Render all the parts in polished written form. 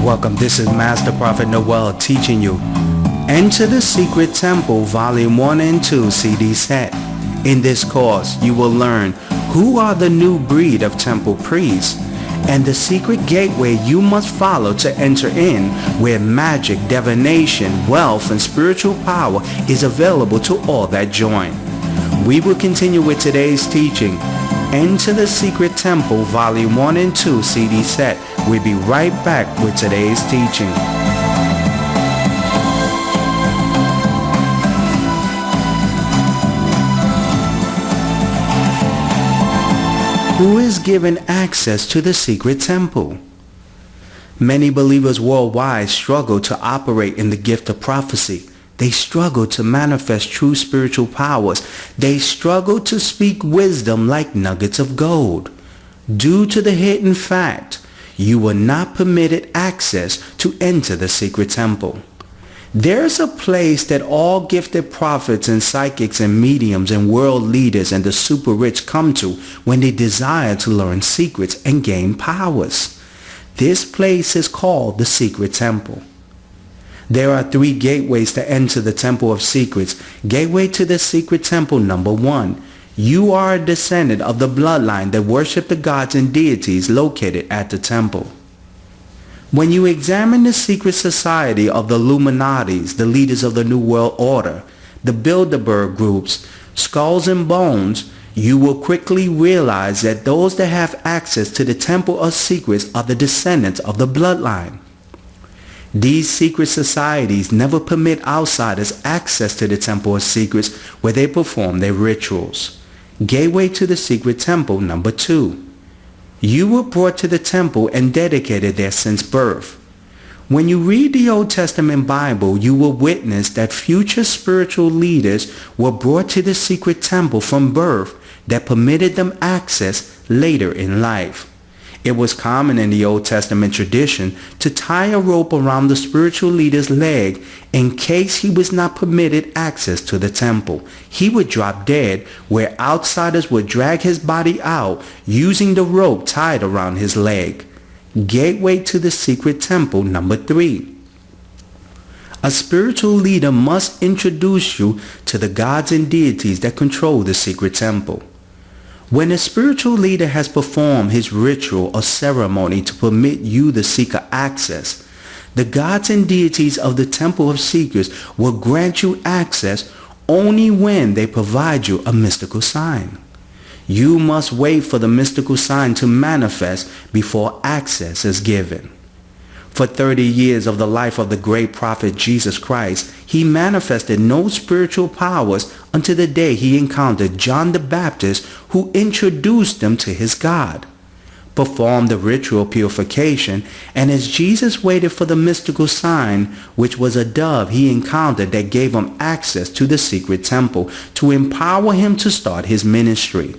Welcome, this is Master Prophet Noel teaching you Enter the Secret Temple Volume 1 and 2 CD set. In this course, you will learn who are the new breed of temple priests and the secret gateway you must follow to enter in, where magic, divination, wealth, and spiritual power is available to all that join. We will continue with today's teaching. Enter the Secret Temple Volume 1 and 2 CD set. We'll be right back with today's teaching. Who is given access to the secret temple? Many believers worldwide struggle to operate in the gift of prophecy. They struggle to manifest true spiritual powers. They struggle to speak wisdom like nuggets of gold. Due to the hidden fact, you were not permitted access to enter the secret temple. There's a place that all gifted prophets and psychics and mediums and world leaders and the super rich come to when they desire to learn secrets and gain powers. This place is called the Secret Temple. There are 3 gateways to enter the Temple of Secrets. Gateway to the Secret Temple number 1. You are a descendant of the bloodline that worship the gods and deities located at the temple. When you examine the secret society of the Illuminatis, the leaders of the New World Order, the Bilderberg groups, Skulls and Bones, you will quickly realize that those that have access to the Temple of Secrets are the descendants of the bloodline. These secret societies never permit outsiders access to the Temple of Secrets where they perform their rituals. Gateway to the Secret Temple number 2. You were brought to the temple and dedicated there since birth. When you read the Old Testament Bible, you will witness that future spiritual leaders were brought to the secret temple from birth that permitted them access later in life. It was common in the Old Testament tradition to tie a rope around the spiritual leader's leg in case he was not permitted access to the temple. He would drop dead, where outsiders would drag his body out using the rope tied around his leg. Gateway to the Secret Temple number 3. A spiritual leader must introduce you to the gods and deities that control the secret temple. When a spiritual leader has performed his ritual or ceremony to permit you, the seeker, access, the gods and deities of the Temple of Secrets will grant you access only when they provide you a mystical sign. You must wait for the mystical sign to manifest before access is given. For 30 years of the life of the great prophet Jesus Christ, he manifested no spiritual powers until the day he encountered John the Baptist, who introduced him to his God, performed the ritual purification, and as Jesus waited for the mystical sign, which was a dove he encountered that gave him access to the secret temple to empower him to start his ministry.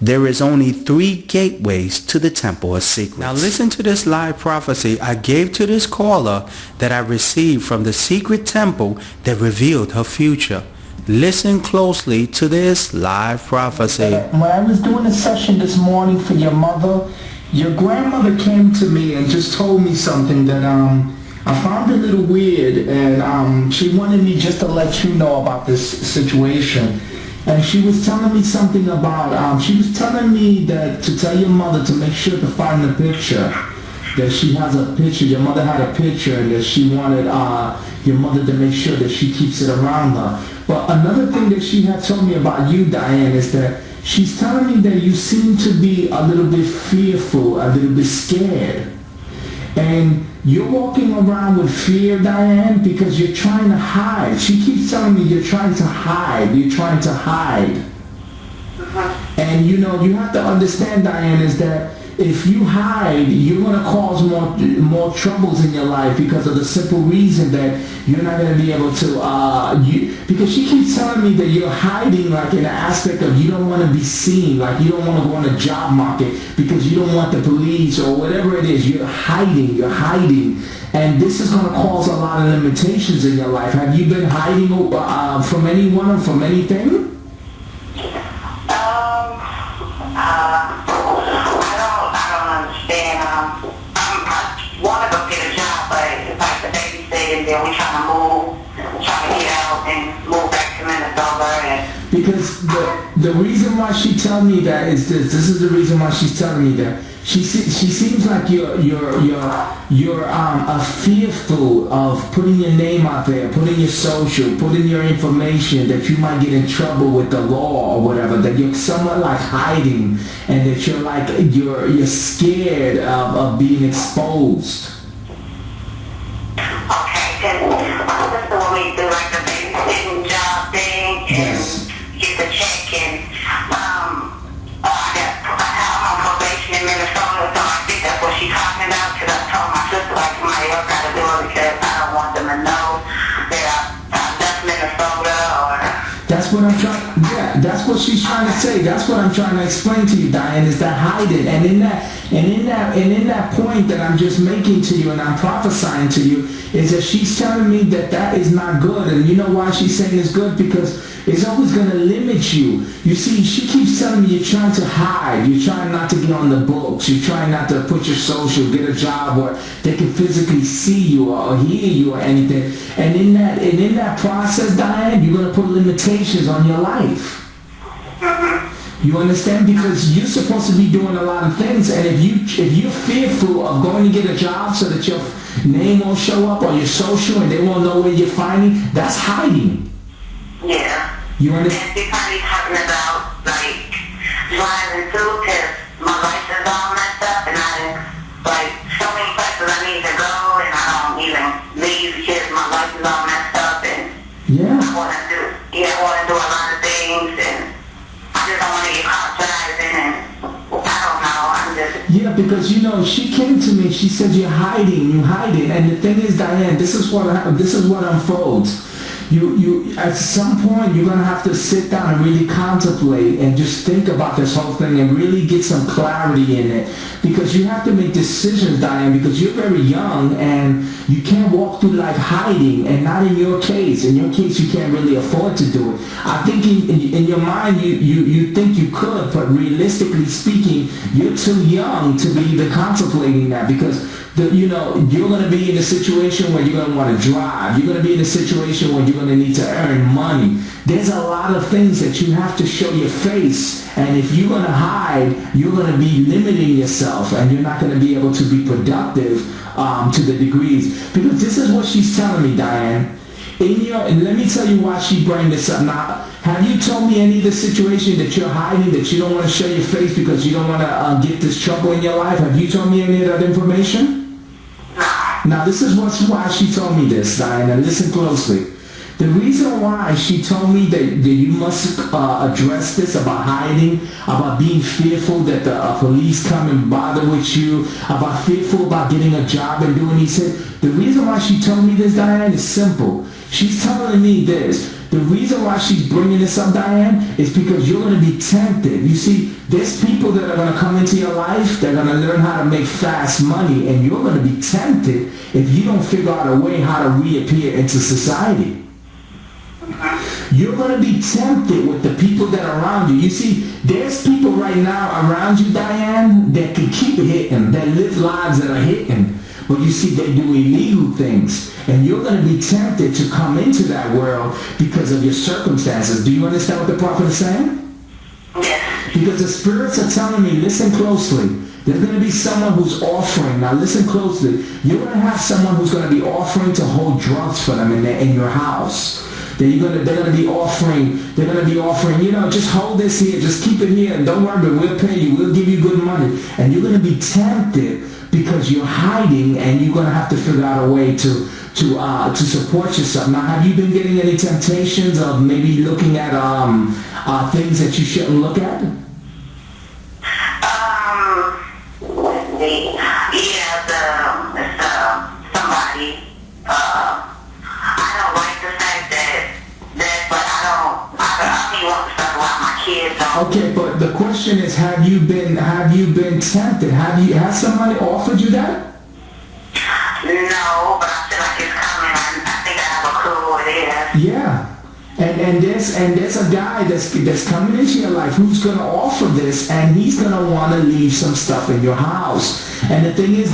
There is only 3 gateways to the Temple of Secrets. Now listen to this live prophecy I gave to this caller that I received from the secret temple that revealed her future. Listen closely to this live prophecy. When I was doing a session this morning for your mother, your grandmother came to me and just told me something that I found a little weird, and she wanted me just to let you know about this situation. And she was telling me something about, she was telling me that to tell your mother to make sure to find the picture, that she has a picture, your mother had a picture, and that she wanted your mother to make sure that she keeps it around her. But another thing that she had told me about you, Diane, is that she's telling me that you seem to be a little bit fearful, a little bit scared. And you're walking around with fear, Diane, because you're trying to hide. She keeps telling me you're trying to hide. You're trying to hide. And you know, you have to understand, Diane, is that if you hide, you're going to cause more troubles in your life, because of the simple reason that you're not going to be able to, because she keeps telling me that you're hiding, like in the aspect of you don't want to be seen, like you don't want to go on the job market because you don't want the police or whatever it is. You're hiding. And this is going to cause a lot of limitations in your life. Have you been hiding from anyone or from anything? I don't understand. I want to go get a job. and then we trying to get out and move back to Minnesota. And because the reason why she tell me that is this. This is the reason why she's telling me that. She seems like you're fearful of putting your name out there, putting your social, putting your information, that you might get in trouble with the law or whatever. That you're somewhat like hiding, and that you're scared of being exposed. Okay, because my sister want me to do like the babysitting job thing and get the check and I have on probation in Minnesota, so I think that's what she's talking about. Because I told my sister like somebody else got to do it because I don't want them to know that I left Minnesota or. That's what I'm trying. Yeah, that's what she's trying to say. That's what I'm trying to explain to you, Diane. Is that hiding? And in that point that I'm just making to you, and I'm prophesying to you, is that she's telling me that is not good. And you know why she's saying it's good? Because it's always going to limit you. You see, she keeps telling me you're trying to hide. You're trying not to get on the books. You're trying not to put your social, get a job where they can physically see you or hear you or anything. And in that process, Diane, you're going to put limitations on your life. You understand? Because you're supposed to be doing a lot of things, and if you're fearful of going to get a job so that your name won't show up on your social and they won't know where you're finding, that's hiding. Yeah. You understand? And she's probably talking about like driving too, because my license is all messed up, and like so many places I need to go, and I don't even leave because my license is all messed up, and I want to do a lot of things, and I just don't want to get caught driving, and I don't know, I'm just. Yeah, because she came to me. She said you're hiding, and the thing is, Diane, this is what unfolds. You at some point you're gonna have to sit down and really contemplate and just think about this whole thing and really get some clarity in it, because you have to make decisions, Diane, because you're very young and you can't walk through life hiding. And not in your case. In your case, you can't really afford to do it. I think in your mind you think you could, but realistically speaking, you're too young to be even contemplating that, because you're going to be in a situation where you're going to want to drive. You're going to be in a situation where you're going to need to earn money. There's a lot of things that you have to show your face. And if you're going to hide, you're going to be limiting yourself, and you're not going to be able to be productive to the degrees. Because this is what she's telling me, Diane. And let me tell you why she bring this up. Now, have you told me any of the situation that you're hiding, that you don't want to show your face because you don't want to get this trouble in your life? Have you told me any of that information? Now, this is why she told me this, Diane, and listen closely. The reason why she told me that you must address this about hiding, about being fearful that the police come and bother with you, about fearful about getting a job and doing these things. The reason why she told me this, Diane, is simple. She's telling me this. The reason why she's bringing this up, Diane, is because you're going to be tempted. You see, there's people that are going to come into your life, they're going to learn how to make fast money, and you're going to be tempted if you don't figure out a way how to reappear into society. You're going to be tempted with the people that are around you. You see, there's people right now around you, Diane, that can keep hitting, that live lives that are hitting. But you see, they do illegal things. And you're going to be tempted to come into that world because of your circumstances. Do you understand what the prophet is saying? Yes. Because the spirits are telling me, listen closely. There's going to be someone who's offering. Now listen closely. You're going to have someone who's going to be offering to hold drugs for them in your house. They're going to be offering, just hold this here, just keep it here, and don't worry, we'll pay you, we'll give you good money. And you're going to be tempted because you're hiding, and you're going to have to figure out a way to support yourself. Now, have you been getting any temptations of maybe looking at things that you shouldn't look at? Let's see. Somebody. I don't like the fact that, but I don't want to talk about my kids. Okay, but the question is, have you been tempted? Has somebody offered you that? No, but I feel like it's coming. I think I have a clue what it is. Yeah. And there's a guy that's coming into your life who's going to offer this, and he's going to want to leave some stuff in your house. And the thing is,